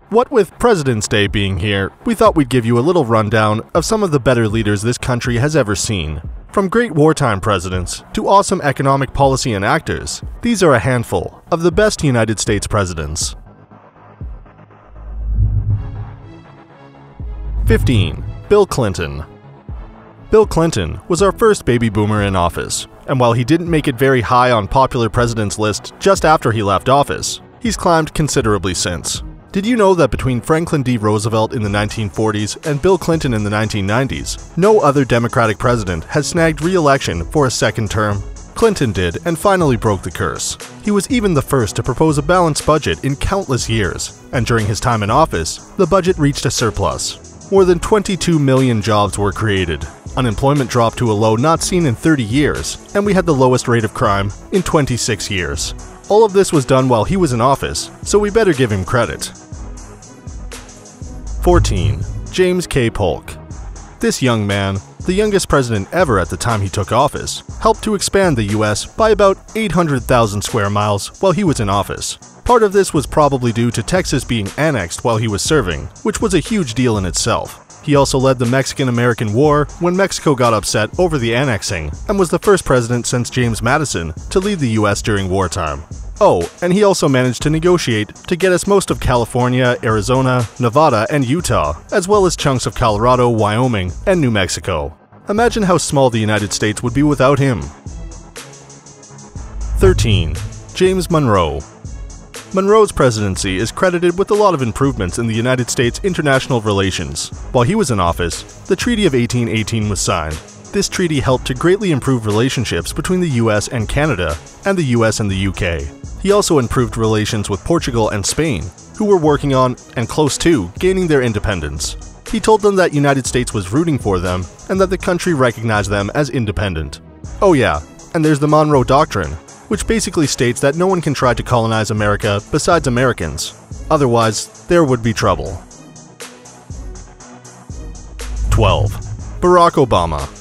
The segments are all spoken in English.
What with President's Day being here, we thought we'd give you a little rundown of some of the better leaders this country has ever seen. From great wartime presidents to awesome economic policy enactors, these are a handful of the best United States presidents. 15. Bill Clinton. Bill Clinton was our first baby boomer in office, and while he didn't make it very high on popular presidents' list just after he left office, he's climbed considerably since. Did you know that between Franklin D. Roosevelt in the 1940s and Bill Clinton in the 1990s, no other Democratic president has snagged re-election for a second term? Clinton did, and finally broke the curse. He was even the first to propose a balanced budget in countless years, and during his time in office, the budget reached a surplus. More than 22 million jobs were created. Unemployment dropped to a low not seen in 30 years, and we had the lowest rate of crime in 26 years. All of this was done while he was in office, so we better give him credit. 14. James K. Polk. This young man, the youngest president ever at the time he took office, helped to expand the US by about 800,000 square miles while he was in office. Part of this was probably due to Texas being annexed while he was serving, which was a huge deal in itself. He also led the Mexican-American War when Mexico got upset over the annexing, and was the first president since James Madison to lead the US during wartime. Oh, and he also managed to negotiate to get us most of California, Arizona, Nevada, and Utah, as well as chunks of Colorado, Wyoming, and New Mexico. Imagine how small the United States would be without him. 13. James Monroe. Monroe's presidency is credited with a lot of improvements in the United States' international relations. While he was in office, the Treaty of 1818 was signed. This treaty helped to greatly improve relationships between the US and Canada, and the US and the UK. He also improved relations with Portugal and Spain, who were working on, and close to, gaining their independence. He told them that United States was rooting for them, and that the country recognized them as independent. Oh yeah, and there's the Monroe Doctrine, which basically states that no one can try to colonize America besides Americans. Otherwise, there would be trouble. 12. Barack Obama.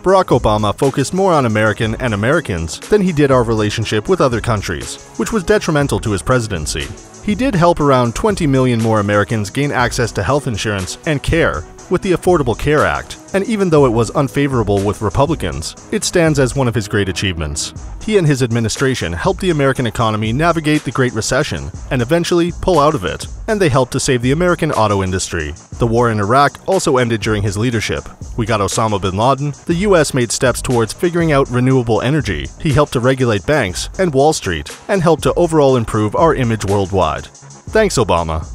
Barack Obama focused more on American and Americans than he did our relationship with other countries, which was detrimental to his presidency. He did help around 20 million more Americans gain access to health insurance and care with the Affordable Care Act, and even though it was unfavorable with Republicans, it stands as one of his great achievements. He and his administration helped the American economy navigate the Great Recession and eventually pull out of it, and they helped to save the American auto industry. The war in Iraq also ended during his leadership. We got Osama bin Laden, the US made steps towards figuring out renewable energy, he helped to regulate banks and Wall Street, and helped to overall improve our image worldwide. Thanks, Obama.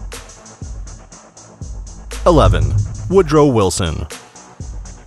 11. Woodrow Wilson.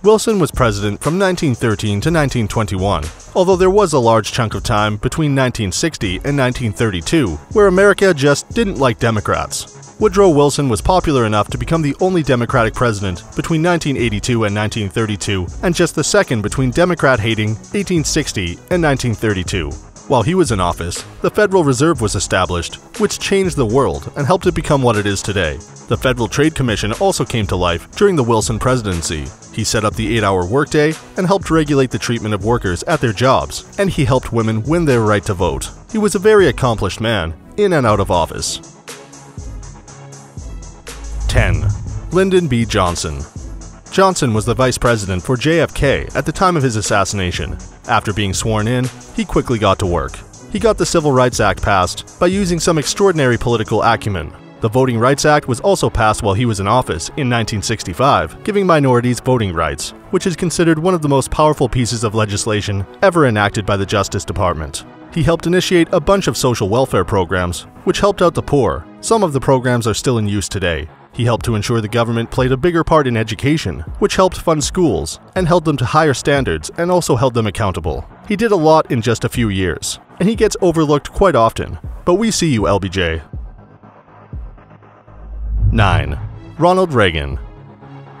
Wilson was president from 1913 to 1921, although there was a large chunk of time between 1960 and 1932 where America just didn't like Democrats. Woodrow Wilson was popular enough to become the only Democratic president between 1982 and 1932, and just the second between Democrat-hating 1860 and 1932. While he was in office, the Federal Reserve was established, which changed the world and helped it become what it is today. The Federal Trade Commission also came to life during the Wilson presidency. He set up the 8-hour workday and helped regulate the treatment of workers at their jobs, and he helped women win their right to vote. He was a very accomplished man, in and out of office. 10. Lyndon B. Johnson. Johnson was the vice president for JFK at the time of his assassination. After being sworn in, he quickly got to work. He got the Civil Rights Act passed by using some extraordinary political acumen. The Voting Rights Act was also passed while he was in office in 1965, giving minorities voting rights, which is considered one of the most powerful pieces of legislation ever enacted by the Justice Department. He helped initiate a bunch of social welfare programs, which helped out the poor. Some of the programs are still in use today. He helped to ensure the government played a bigger part in education, which helped fund schools, and held them to higher standards and also held them accountable. He did a lot in just a few years, and he gets overlooked quite often, but we see you, LBJ. 9. Ronald Reagan.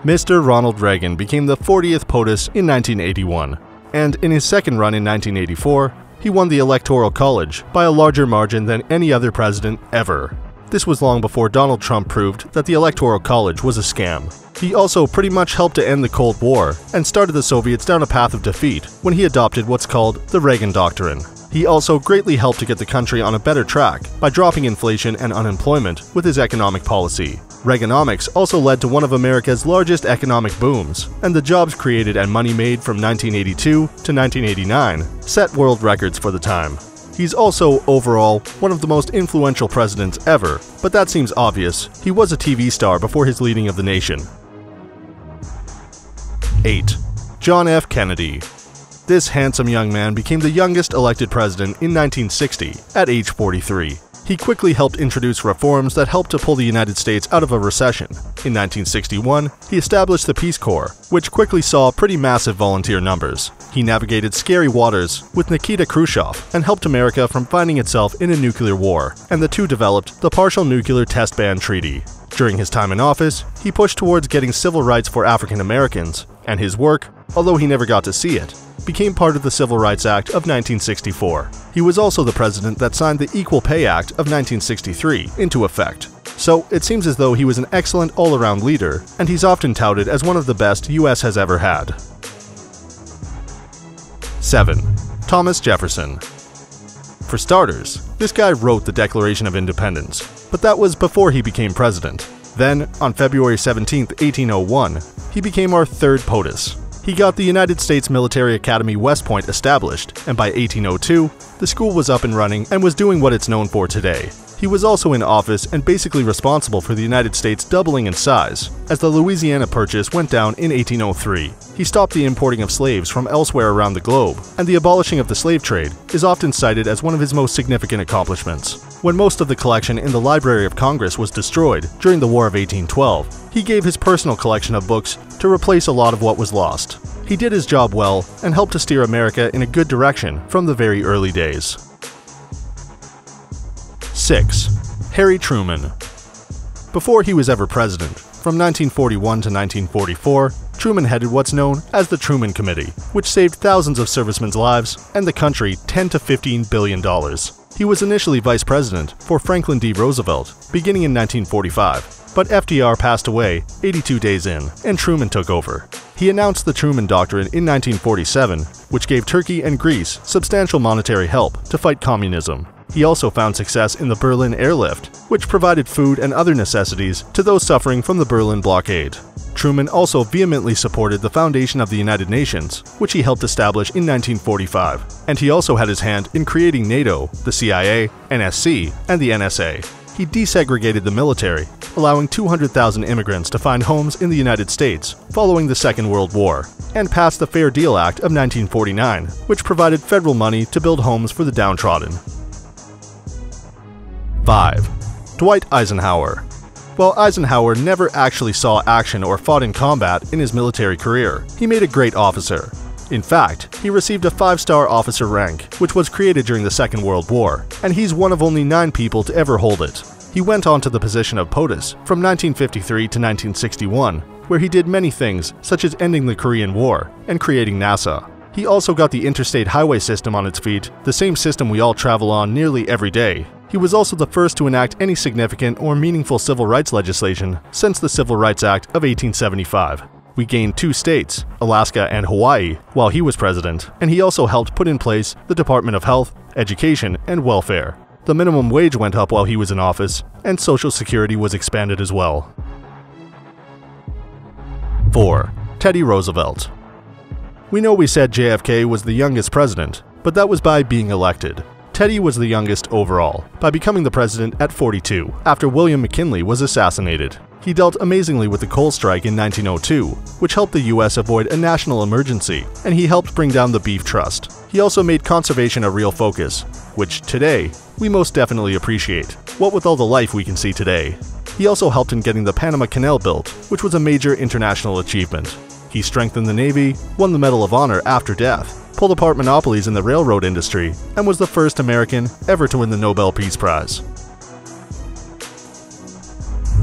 Mr. Ronald Reagan became the 40th POTUS in 1981, and in his second run in 1984, he won the Electoral College by a larger margin than any other president ever. This was long before Donald Trump proved that the Electoral College was a scam. He also pretty much helped to end the Cold War and started the Soviets down a path of defeat when he adopted what's called the Reagan Doctrine. He also greatly helped to get the country on a better track by dropping inflation and unemployment with his economic policy. Reaganomics also led to one of America's largest economic booms, and the jobs created and money made from 1982 to 1989 set world records for the time. He's also, overall, one of the most influential presidents ever, but that seems obvious. He was a TV star before his leading of the nation. 8. John F. Kennedy. This handsome young man became the youngest elected president in 1960 at age 43. He quickly helped introduce reforms that helped to pull the United States out of a recession. In 1961, he established the Peace Corps, which quickly saw pretty massive volunteer numbers. He navigated scary waters with Nikita Khrushchev and helped America from finding itself in a nuclear war, and the two developed the Partial Nuclear Test Ban Treaty. During his time in office, he pushed towards getting civil rights for African Americans, and his work, although he never got to see it, became part of the Civil Rights Act of 1964. He was also the president that signed the Equal Pay Act of 1963 into effect. So it seems as though he was an excellent all-around leader, and he's often touted as one of the best US has ever had. 7. Thomas Jefferson. For starters, this guy wrote the Declaration of Independence, but that was before he became president. Then, on February 17, 1801, he became our third POTUS. He got the United States Military Academy West Point established, and by 1802, the school was up and running and was doing what it's known for today. He was also in office and basically responsible for the United States doubling in size, as the Louisiana Purchase went down in 1803. He stopped the importing of slaves from elsewhere around the globe, and the abolishing of the slave trade is often cited as one of his most significant accomplishments. When most of the collection in the Library of Congress was destroyed during the War of 1812, he gave his personal collection of books to replace a lot of what was lost. He did his job well and helped to steer America in a good direction from the very early days. 6. Harry Truman. Before he was ever president, from 1941 to 1944, Truman headed what's known as the Truman Committee, which saved thousands of servicemen's lives and the country $10 to $15 billion. He was initially vice president for Franklin D. Roosevelt, beginning in 1945, but FDR passed away 82 days in, and Truman took over. He announced the Truman Doctrine in 1947, which gave Turkey and Greece substantial monetary help to fight communism. He also found success in the Berlin Airlift, which provided food and other necessities to those suffering from the Berlin blockade. Truman also vehemently supported the foundation of the United Nations, which he helped establish in 1945, and he also had his hand in creating NATO, the CIA, NSC, and the NSA. He desegregated the military, allowing 200,000 immigrants to find homes in the United States following the Second World War, and passed the Fair Deal Act of 1949, which provided federal money to build homes for the downtrodden. 5. Dwight Eisenhower. While Eisenhower never actually saw action or fought in combat in his military career, he made a great officer. In fact, he received a 5-star officer rank, which was created during the Second World War, and he's one of only 9 people to ever hold it. He went on to the position of POTUS from 1953 to 1961, where he did many things such as ending the Korean War and creating NASA. He also got the interstate highway system on its feet, the same system we all travel on nearly every day. He was also the first to enact any significant or meaningful civil rights legislation since the Civil Rights Act of 1875. We gained 2 states, Alaska and Hawaii, while he was president, and he also helped put in place the Department of Health, Education, and Welfare. The minimum wage went up while he was in office, and Social Security was expanded as well. 4. Teddy Roosevelt. We know we said JFK was the youngest president, but that was by being elected. Teddy was the youngest overall, by becoming the president at 42, after William McKinley was assassinated. He dealt amazingly with the coal strike in 1902, which helped the US avoid a national emergency, and he helped bring down the beef trust. He also made conservation a real focus, which today, we most definitely appreciate, what with all the life we can see today. He also helped in getting the Panama Canal built, which was a major international achievement. He strengthened the Navy, won the Medal of Honor after death, pulled apart monopolies in the railroad industry, and was the first American ever to win the Nobel Peace Prize.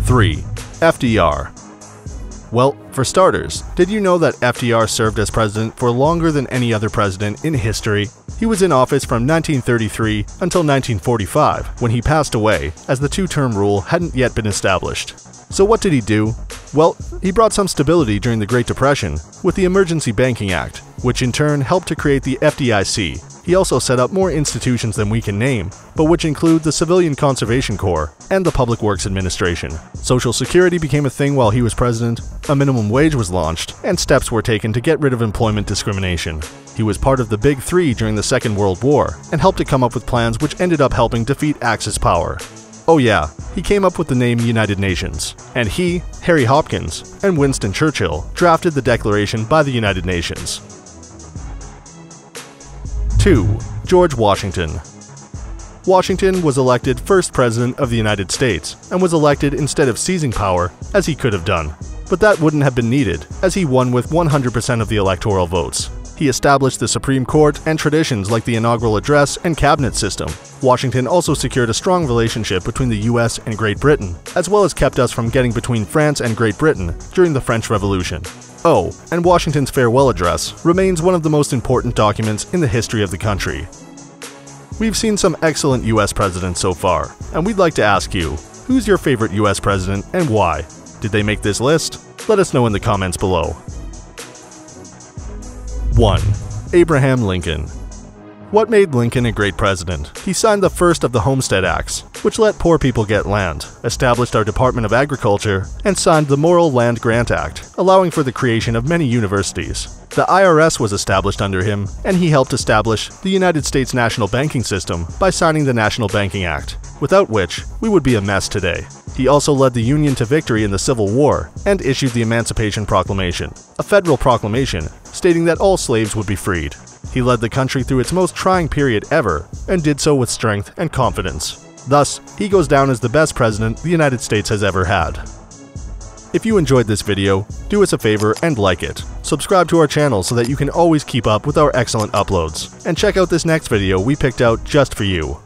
3. FDR. Well, for starters, did you know that FDR served as president for longer than any other president in history? He was in office from 1933 until 1945, when he passed away, as the 2-term rule hadn't yet been established. So what did he do? Well, he brought some stability during the Great Depression with the Emergency Banking Act, which in turn helped to create the FDIC. He also set up more institutions than we can name, but which include the Civilian Conservation Corps and the Public Works Administration. Social Security became a thing while he was president, a minimum wage was launched, and steps were taken to get rid of employment discrimination. He was part of the Big Three during the Second World War and helped to come up with plans which ended up helping defeat Axis power. Oh yeah, he came up with the name United Nations, and he, Harry Hopkins, and Winston Churchill drafted the Declaration by the United Nations. 2. George Washington. Washington was elected first President of the United States and was elected instead of seizing power, as he could have done. But that wouldn't have been needed, as he won with 100% of the electoral votes. He established the Supreme Court and traditions like the inaugural address and cabinet system. Washington also secured a strong relationship between the US and Great Britain, as well as kept us from getting between France and Great Britain during the French Revolution. Oh, and Washington's farewell address remains one of the most important documents in the history of the country. We've seen some excellent US presidents so far, and we'd like to ask you, who's your favorite US president and why? Did they make this list? Let us know in the comments below. 1. Abraham Lincoln. What made Lincoln a great president? He signed the first of the Homestead Acts, which let poor people get land, established our Department of Agriculture, and signed the Morrill Land Grant Act, allowing for the creation of many universities. The IRS was established under him, and he helped establish the United States national banking system by signing the National Banking Act, without which we would be a mess today. He also led the Union to victory in the Civil War and issued the Emancipation Proclamation, a federal proclamation stating that all slaves would be freed. He led the country through its most trying period ever and did so with strength and confidence. Thus, he goes down as the best president the United States has ever had. If you enjoyed this video, do us a favor and like it. Subscribe to our channel so that you can always keep up with our excellent uploads. And check out this next video we picked out just for you.